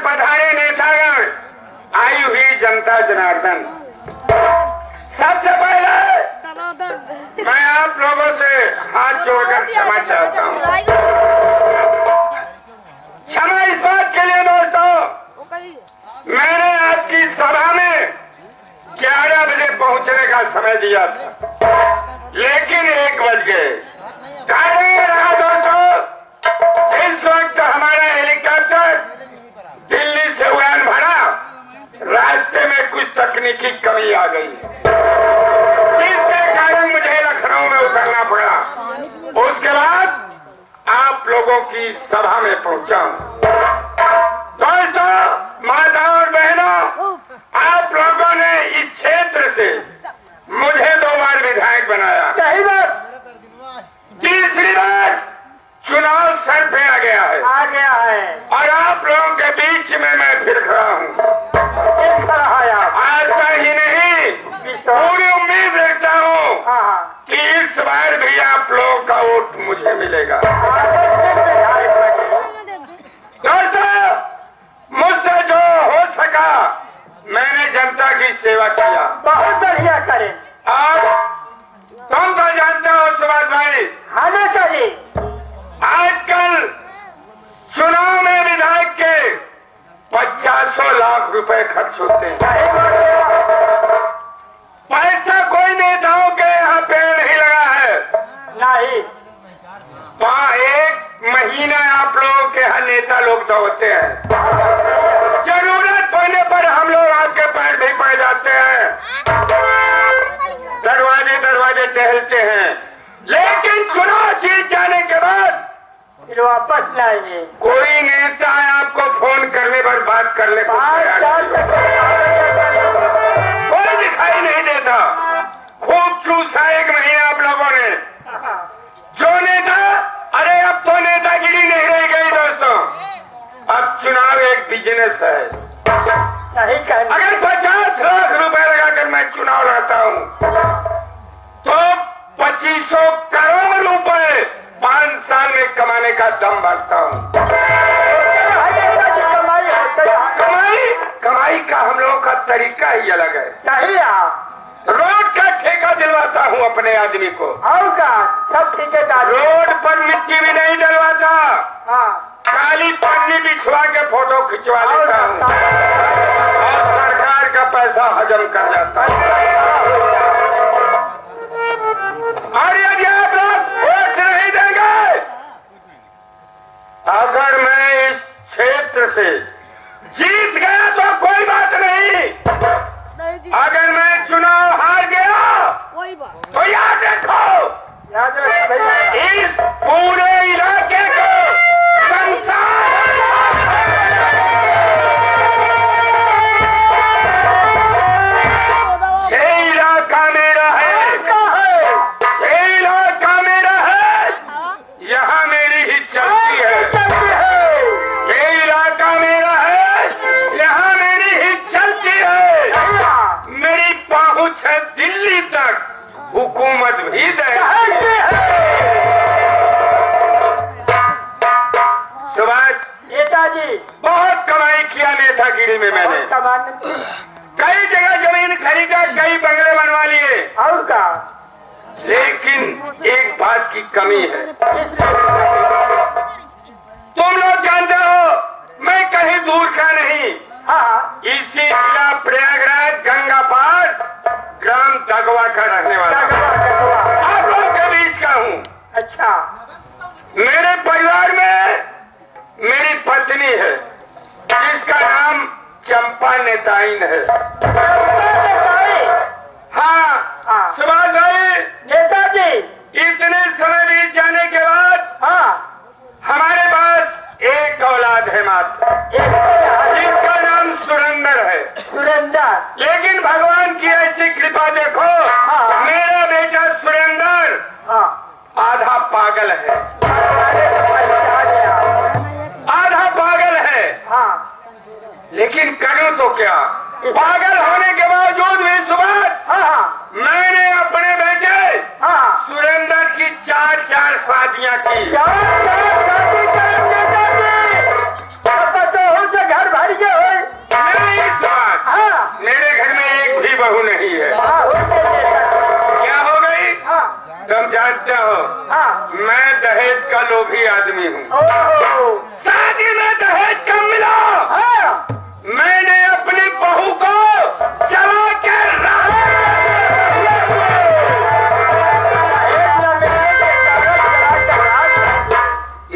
पधारे नेतागण, आई हुई जनता जनार्दन, सबसे पहले मैं आप लोगों से हाथ जोड़कर क्षमा चाहता हूँ। क्षमा इस बात के लिए दोस्तों, मैंने आपकी सभा में 11 बजे पहुंचने का समय दिया था, लेकिन 1 बज गए। कारण ये रहा दोस्तों, जिस वक्त हमारा हेलीकॉप्टर दिल्ली से उड़ान भरा, रास्ते में कुछ तकनीकी कमी आ गई, जिसके कारण मुझे लखनऊ में उतरना पड़ा। उसके बाद आप लोगों की सभा में पहुंचा। दोस्तों, माता और बहनों, आप लोगों ने इस क्षेत्र से मुझे 2 बार विधायक बनाया। सही बात। तीसरी बार चुनाव सर पे आ गया है और आप लोगों के बीच में मैं फिर खड़ा हूँ। ऐसा ही नहीं, पूरी उम्मीद रखता हूँ कि इस बार भी आप लोगों का वोट मुझे मिलेगा। दोस्तों, मुझसे जो हो सका मैंने जनता की सेवा किया। बहुत बढ़िया करें। और तुम तो जानते हो सुभाष भाई, हमेशा जी आजकल चुनाव में विधायक के 50 लाख रुपए खर्च होते हैं। पैसा कोई नेताओं के यहाँ पे नहीं लगा है। नहीं, 1 महीना आप लोगों के यहाँ नेता लोग तो होते हैं, जरूरत पड़ने पर हम लोग आपके पैर भी पड़ जाते हैं, दरवाजे दरवाजे टहलते हैं, लेकिन चुनाव जीत जाने के बाद फिर वापस लाएंगे। कोई नेता आपको फोन करने पर बात करने को कोई दिखाई नहीं देता। खूब चूसा 1 महीना आप लोगों ने। जो नेता, अरे अब तो नेतागिरी नहीं रह गई दोस्तों, अब चुनाव एक बिजनेस है। सही कहना। अगर 50 लाख रुपए लगाकर मैं चुनाव लड़ता हूँ तो 2500 करोड़ रुपए 5 साल में कमाने का दम भरता हूँ। कमाई का हम लोगों का तरीका ही अलग है। सही। रोड का ठेका दिलवाता हूँ अपने आदमी को। और का सब ठेकेदार। रोड पर मिट्टी भी नहीं डलवाता, काली पन्नी बिछवा के फोटो खिंचवा लेता हूँ और सरकार का पैसा हजम कर जाता है। और यदि आप लोग वोट नहीं देंगे, अगर मैं इस क्षेत्र से जीत गया तो कोई बात नहीं, अगर मैं चुनाव हार गया तो याद रखो, इस पूरे इलाके को ये इलाका मेरा है, ये इलाका मेरा है, यहाँ मेरी ही चलती है। ये इलाका मेरा है, यहाँ मेरी ही चलती है। मेरी पहुँच है दिल्ली तक, हुकूमत भी देती है। सुभाष नेताजी बहुत कमाई किया नेतागिरी में मैंने। कई जगह जमीन खरीदा, कई बंगले बनवा लिए। और का, लेकिन एक बात की कमी है, तुम लोग जानते हो मैं कहीं दूर का नहीं, इसी जिला प्रयागराज गंगा पार ग्राम दगवा का रहने वाला आप लोगों के बीच का हूँ। अच्छा। मेरे परिवार में मेरी पत्नी है जिसका नाम चंपा नेताइन है। हाँ सुभाष भाई, नेताजी इतने समय बीत जाने के बाद हमारे पास एक औलाद है मात्र, जिसका नाम सुरेंद्र है। सुरेंद्र। लेकिन भगवान की ऐसी कृपा देखो, मेरा बेटा सुरेंद्र आधा पागल है, आधा पागल है। लेकिन करूं तो क्या, पागल होने के बावजूद भी सुभाष मैंने अपने बेटे सुरेंद्र की 4 शादियां की। घर भर मैं दहेज का लोभी आदमी हूँ। ओहो, शादी में दहेज कम मिला। हाँ, मैंने अपनी बहू को जला के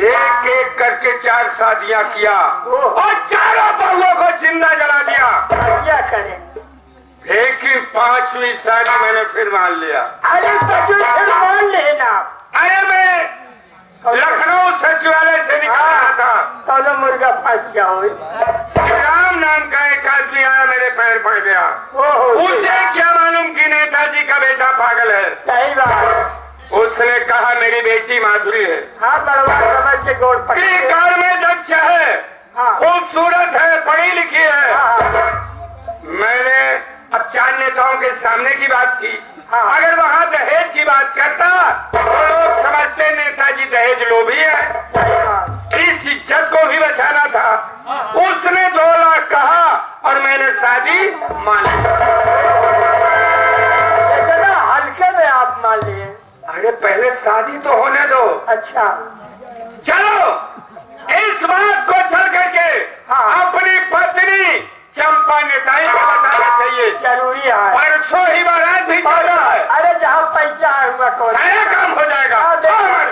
एक एक करके 4 शादियां किया और चारों बहुओं को जिंदा जला दिया। क्या करें? लेकिन 5वीं शादी मैंने फिर मान लिया। अरे बच्चों फिर मान लेना। अरे मैं लखनऊ सचिवालय से निकल रहा था। चलो मुर्गा फंस जाओ। श्रीराम नाम का एक आदमी आया, मेरे पैर पड़ गया। ओहो, उसे क्या मालूम कि नेताजी का बेटा पागल है। सही बात। उसने कहा मेरी बेटी माधुरी है, हाँ, बड़वा समझ के गोड़ पकड़ कार में दक्ष है, हाँ, खूबसूरत है, पढ़ी लिखी है। हाँ, मैंने अब 4 नेताओं के सामने की बात थी। हाँ। अगर वहाँ दहेज की बात करता तो लोग समझते नेताजी दहेज लोभी है। सही बात। इस इज्जत को भी बचाना था। उसने 2 लाख कहा और मैंने शादी मान ली। इतना हल्के में आप मान लिए? अरे पहले शादी तो होने दो। अच्छा, चलो इस बात को चल करके हाँ। अपनी पत्नी चंपा नेताई को बताना चाहिए। जरूरी है। परसों ही बारात भी चल रहा है। अरे जहाँ पैसा आऊंगा तो सारा काम हो जाएगा। हाँ, देखो। हाँ,